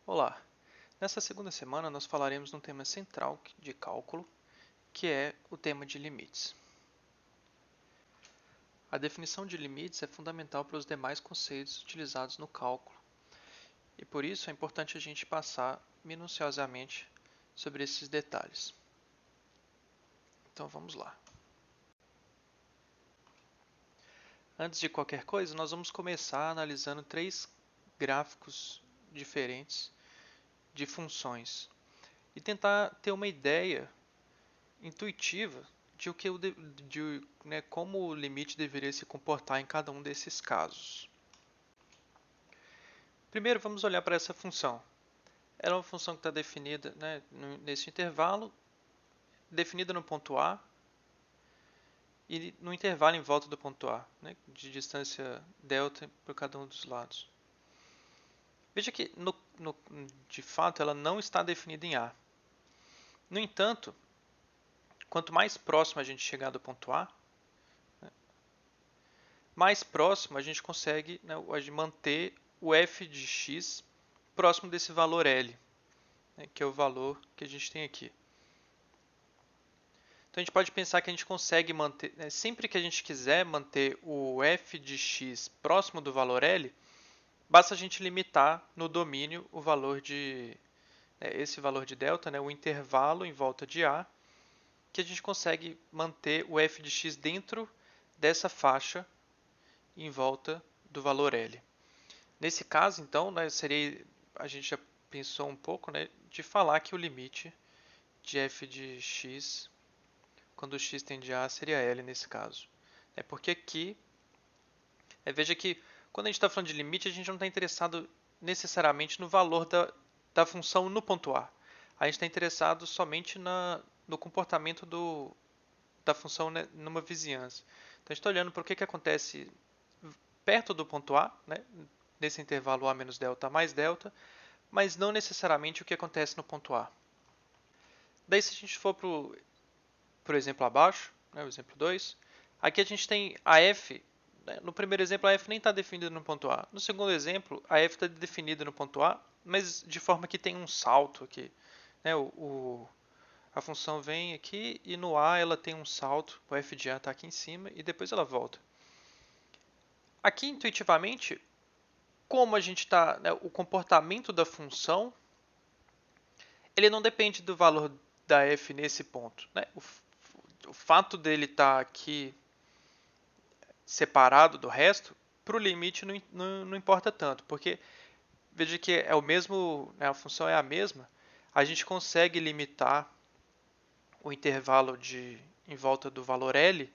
Olá! Nessa segunda semana nós falaremos de um tema central de cálculo, que é o tema de limites. A definição de limites é fundamental para os demais conceitos utilizados no cálculo, e por isso é importante a gente passar minuciosamente sobre esses detalhes. Então vamos lá. Antes de qualquer coisa, nós vamos começar analisando três gráficos diferentes de funções e tentar ter uma ideia intuitiva de, como o limite deveria se comportar em cada um desses casos. Primeiro, vamos olhar para essa função. Ela é uma função que está definida, nesse intervalo, definida no ponto A e no intervalo em volta do ponto A, de distância delta por cada um dos lados. Veja que, de fato, ela não está definida em A. No entanto, quanto mais próximo a gente chegar do ponto A, mais próximo a gente consegue manter o f de x próximo desse valor L, que é o valor que a gente tem aqui. Então a gente pode pensar que a gente consegue manter, sempre que a gente quiser manter o f de x próximo do valor L, basta a gente limitar no domínio o valor de esse valor de delta, o intervalo em volta de A, que a gente consegue manter o f de x dentro dessa faixa em volta do valor L. Nesse caso, então, a gente já pensou um pouco de falar que o limite de f de x, quando x tende a seria L nesse caso. Porque aqui, veja que quando a gente está falando de limite, a gente não está interessado necessariamente no valor da função no ponto A. A gente está interessado somente no comportamento da função numa vizinhança. Então, a gente está olhando para o que acontece perto do ponto A, nesse intervalo A menos delta mais delta, mas não necessariamente o que acontece no ponto A. Daí, se a gente for para o exemplo abaixo, o exemplo 2, aqui a gente tem a f. No primeiro exemplo, a f nem está definida no ponto A. No segundo exemplo, a f está definida no ponto A, mas de forma que tem um salto aqui. A função vem aqui e no A ela tem um salto, o f de A está aqui em cima e depois ela volta. Aqui, intuitivamente, como a gente está, o comportamento da função, ele não depende do valor da f nesse ponto. O fato dele estar aqui separado do resto, para o limite não importa tanto, porque veja que é o mesmo, a função é a mesma, a gente consegue limitar o intervalo em volta do valor L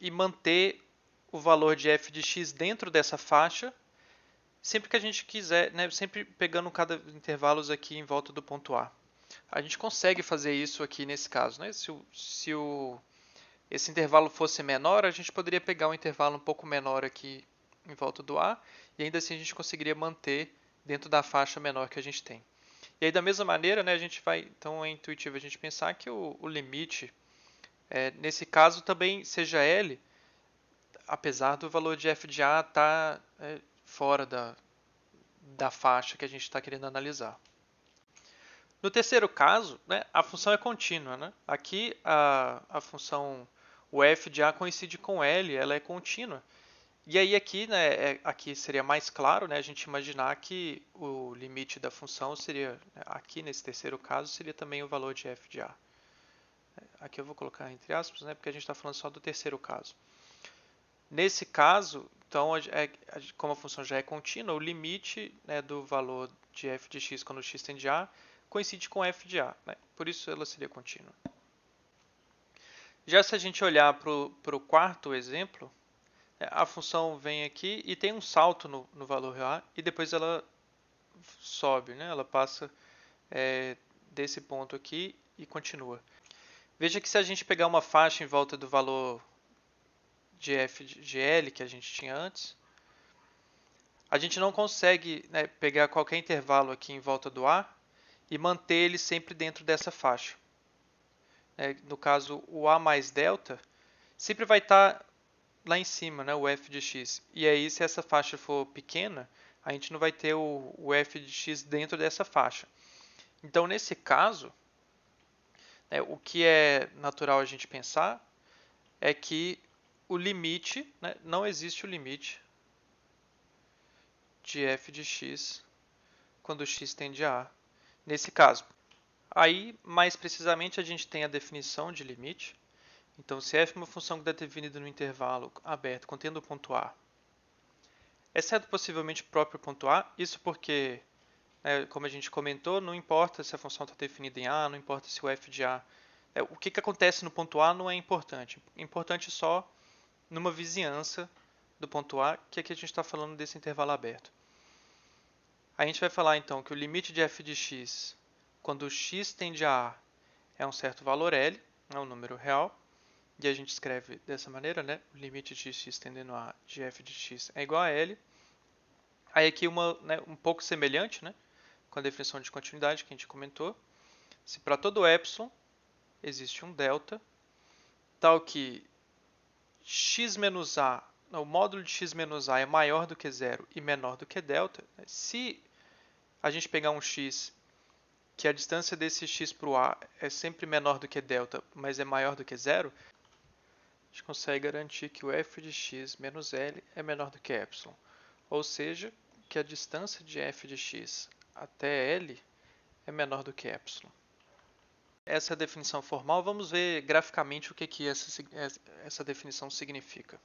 e manter o valor de f de x dentro dessa faixa, sempre que a gente quiser, sempre pegando cada intervalos aqui em volta do ponto A. A gente consegue fazer isso aqui nesse caso. Se esse intervalo fosse menor, a gente poderia pegar um intervalo um pouco menor aqui em volta do A e ainda assim a gente conseguiria manter dentro da faixa menor que a gente tem. E aí da mesma maneira, a gente vai, então é intuitivo a gente pensar que o limite, nesse caso também seja L, apesar do valor de f de A estar fora da faixa que a gente está querendo analisar. No terceiro caso, a função é contínua. Aqui a função, o f de A coincide com L, ela é contínua. E aí aqui, aqui seria mais claro, a gente imaginar que o limite da função seria, aqui nesse terceiro caso, seria também o valor de f de A. Aqui eu vou colocar entre aspas, porque a gente está falando só do terceiro caso. Nesse caso, então, como a função já é contínua, o limite do valor de f de x quando x tende a coincide com f de a. Por isso ela seria contínua. Já se a gente olhar para o quarto exemplo, a função vem aqui e tem um salto no valor a e depois ela sobe, ela passa desse ponto aqui e continua. Veja que se a gente pegar uma faixa em volta do valor de f de L que a gente tinha antes, a gente não consegue pegar qualquer intervalo aqui em volta do A e manter ele sempre dentro dessa faixa. No caso, o A mais delta sempre vai estar lá em cima, o f de x. E aí, se essa faixa for pequena, a gente não vai ter o f de x dentro dessa faixa. Então, nesse caso, né, o que é natural a gente pensar é que o limite, né, não existe o limite de f de x quando x tende a nesse caso. Aí, mais precisamente, a gente tem a definição de limite. Então, se f é uma função que está definida no intervalo aberto contendo o ponto A, exceto possivelmente o próprio ponto A, isso porque, né, como a gente comentou, não importa se a função está definida em A, não importa se o f de A... o que acontece no ponto A não é importante. É importante só numa vizinhança do ponto A, que aqui a gente está falando desse intervalo aberto. A gente vai falar então que o limite de f de x, quando x tende a A, é um certo valor L, é um número real, e a gente escreve dessa maneira, né? O limite de x tendendo a A de f de x é igual a L. Aí aqui um pouco semelhante, né, com a definição de continuidade que a gente comentou. Se para todo epsilon existe um delta, tal que x menos a, o módulo de x menos a é maior do que zero e menor do que delta, né, se a gente pegar um x que a distância desse x para o a é sempre menor do que delta, mas é maior do que zero, a gente consegue garantir que o f de x menos L é menor do que epsilon. Ou seja, que a distância de f de x até L é menor do que epsilon. Essa é a definição formal. Vamos ver graficamente o que essa definição significa.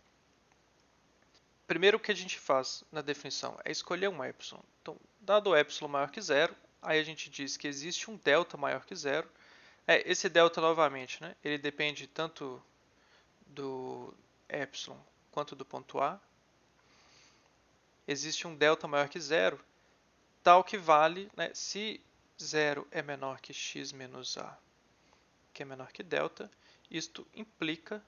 Primeiro, o que a gente faz na definição é escolher um epsilon. Então, dado o epsilon maior que zero, aí a gente diz que existe um delta maior que zero. Esse delta, novamente, né, ele depende tanto do epsilon quanto do ponto A. Existe um delta maior que zero, tal que vale, né, se 0 é menor que x menos a, que é menor que delta, isto implica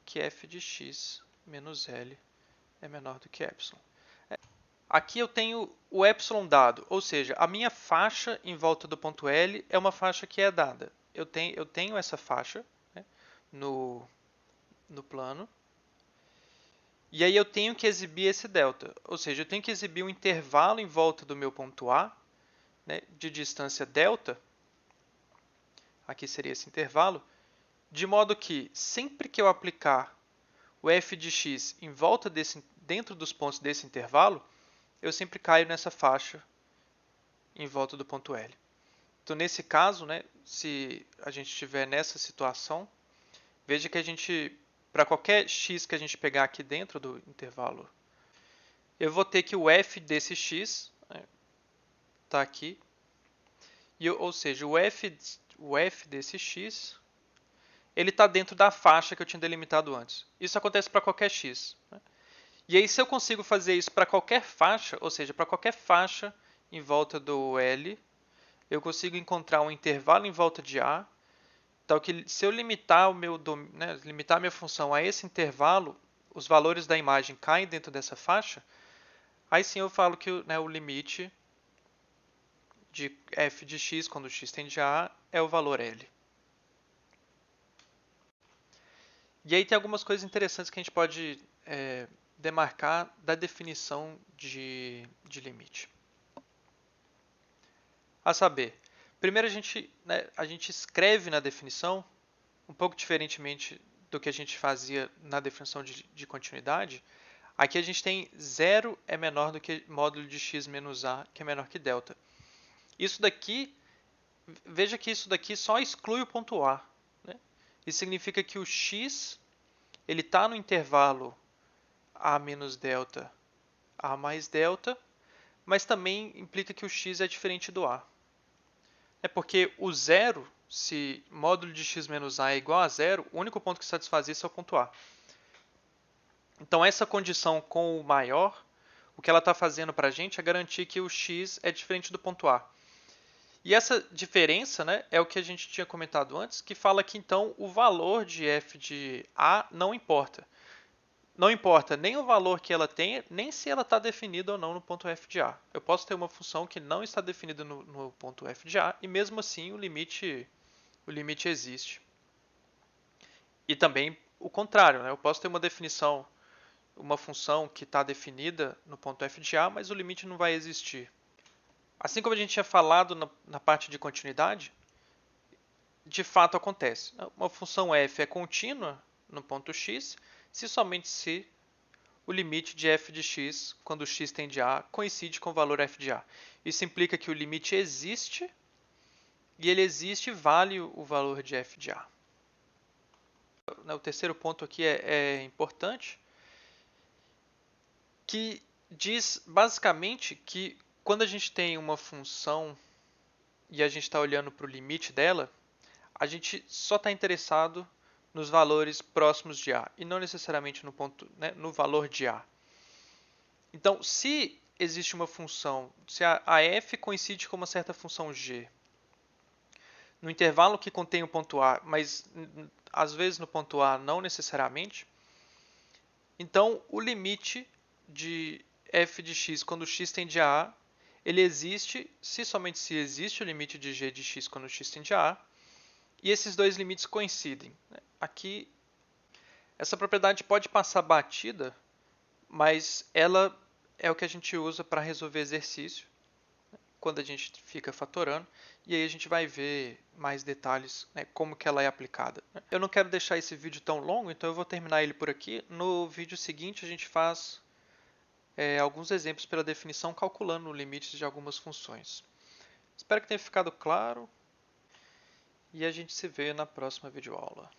que f de x menos L é menor do que epsilon. Aqui eu tenho o epsilon dado, ou seja, a minha faixa em volta do ponto L é uma faixa que é dada. Eu tenho essa faixa, né, no plano, e aí eu tenho que exibir esse delta, ou seja, eu tenho que exibir um intervalo em volta do meu ponto A, né, de distância delta, aqui seria esse intervalo, de modo que sempre que eu aplicar o f de x em volta dentro dos pontos desse intervalo, eu sempre caio nessa faixa em volta do ponto L. Então, nesse caso, né, se a gente estiver nessa situação, veja que a gente, para qualquer x que a gente pegar aqui dentro do intervalo, eu vou ter que o f desse x está aqui, ou seja, o f desse x ele está dentro da faixa que eu tinha delimitado antes. Isso acontece para qualquer x. Né? E aí, se eu consigo fazer isso para qualquer faixa, ou seja, para qualquer faixa em volta do L, eu consigo encontrar um intervalo em volta de A, tal que se eu limitar limitar a minha função a esse intervalo, os valores da imagem caem dentro dessa faixa, aí sim eu falo que o limite de f de x, quando x tende a A, é o valor L. E aí tem algumas coisas interessantes que a gente pode demarcar da definição de limite. A saber, primeiro a gente escreve na definição, um pouco diferentemente do que a gente fazia na definição de continuidade, aqui a gente tem 0 é menor do que módulo de x menos a, que é menor que delta. Isso daqui, veja que isso daqui só exclui o ponto A. Né? Isso significa que o x ele está no intervalo a menos delta, a mais delta, mas também implica que o x é diferente do a. É porque o zero, se módulo de x menos a é igual a zero, o único ponto que satisfaz isso é o ponto A. Então, essa condição com o maior, o que ela está fazendo para a gente é garantir que o x é diferente do ponto A. E essa diferença, né, é o que a gente tinha comentado antes, que fala que então o valor de f de A não importa. Não importa nem o valor que ela tenha, nem se ela está definida ou não no ponto f de A. Eu posso ter uma função que não está definida no ponto f de A e mesmo assim o limite existe. E também o contrário, né? Eu posso ter uma definição, uma função que está definida no ponto f de a, mas o limite não vai existir. Assim como a gente tinha falado na parte de continuidade, de fato acontece. Uma função f é contínua no ponto x, se somente se o limite de f de x, quando x tende a coincide com o valor f de a. Isso implica que o limite existe, e ele existe e vale o valor de f de a. O terceiro ponto aqui é importante, que diz basicamente que quando a gente tem uma função e a gente está olhando para o limite dela, a gente só está interessado nos valores próximos de a e não necessariamente no ponto, né, no valor de a. Então, se existe uma função, se a f coincide com uma certa função g, no intervalo que contém o ponto a, mas às vezes no ponto a não necessariamente, então o limite de f de x quando x tende a a, ele existe se somente se existe o limite de g de x quando x tende a a, e esses dois limites coincidem. Aqui, essa propriedade pode passar batida, mas ela é o que a gente usa para resolver exercício, quando a gente fica fatorando, e aí a gente vai ver mais detalhes, né, como que ela é aplicada. Eu não quero deixar esse vídeo tão longo, então eu vou terminar ele por aqui. No vídeo seguinte a gente faz alguns exemplos pela definição, calculando limites de algumas funções. Espero que tenha ficado claro e a gente se vê na próxima videoaula.